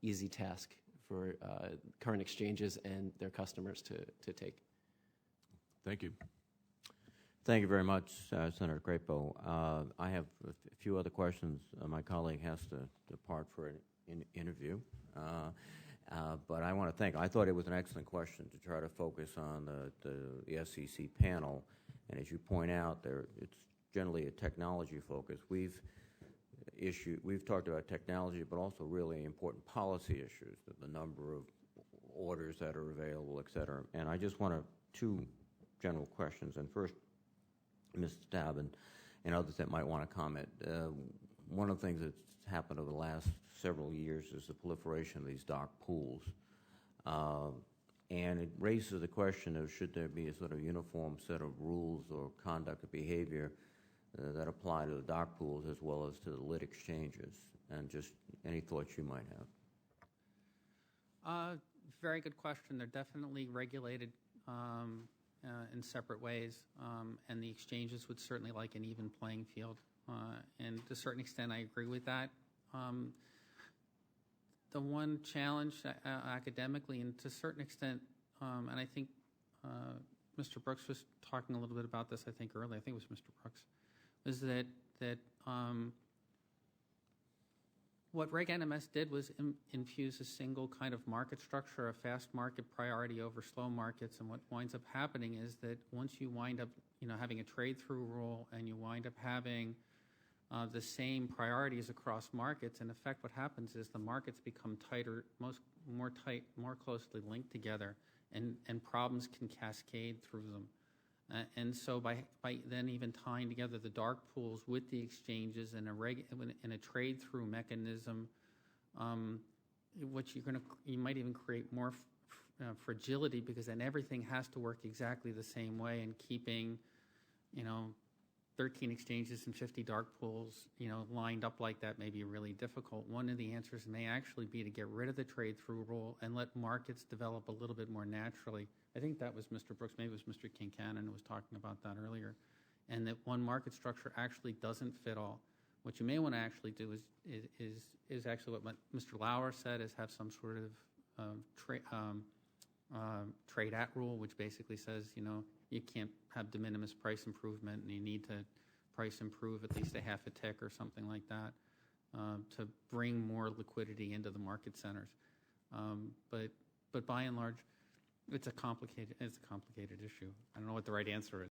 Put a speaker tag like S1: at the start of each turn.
S1: easy task for current exchanges and their customers to take.
S2: Thank you.
S3: Thank you very much, Senator Crapo. I have a few other questions. My colleague has to depart for an interview. But I want to thank. I thought it was an excellent question to try to focus on the SEC panel. And as you point out, it's generally a technology focus. We've talked about technology, but also really important policy issues, the number of orders that are available, et cetera. And I just want two general questions. And first, Mr. Tabb and others that might want to comment. One of the things that's happened over the last several years is the proliferation of these dark pools. And it raises the question of should there be a sort of uniform set of rules or conduct or behavior that apply to the dark pools as well as to the lit exchanges, and just any thoughts you might have.
S4: Very good question. They're definitely regulated in separate ways, and the exchanges would certainly like an even playing field. And to a certain extent, I agree with that. The one challenge academically, and to a certain extent, and I think Mr. Brooks was talking a little bit about this, I think earlier, I think it was Mr. Brooks, is that what Reg NMS did was infuse a single kind of market structure, a fast market priority over slow markets. And what winds up happening is that once you wind up, having a trade-through rule, and you wind up having the same priorities across markets, in effect, what happens is the markets become tighter, more closely linked together, and problems can cascade through them. And so by then even tying together the dark pools with the exchanges and a trade-through mechanism, you might even create more fragility, because then everything has to work exactly the same way, and keeping, 13 exchanges and 50 dark pools, lined up like that may be really difficult. One of the answers may actually be to get rid of the trade-through rule and let markets develop a little bit more naturally. I think that was Mr. Brooks, maybe it was Mr. Kincannon who was talking about that earlier, and that one market structure actually doesn't fit all. What you may want to actually do is actually what Mr. Lauer said, is have some sort of trade at rule, which basically says, you can't have de minimis price improvement, and you need to price improve at least a half a tick or something like that to bring more liquidity into the market centers. But by and large, it's a complicated issue. I don't know what the right answer is.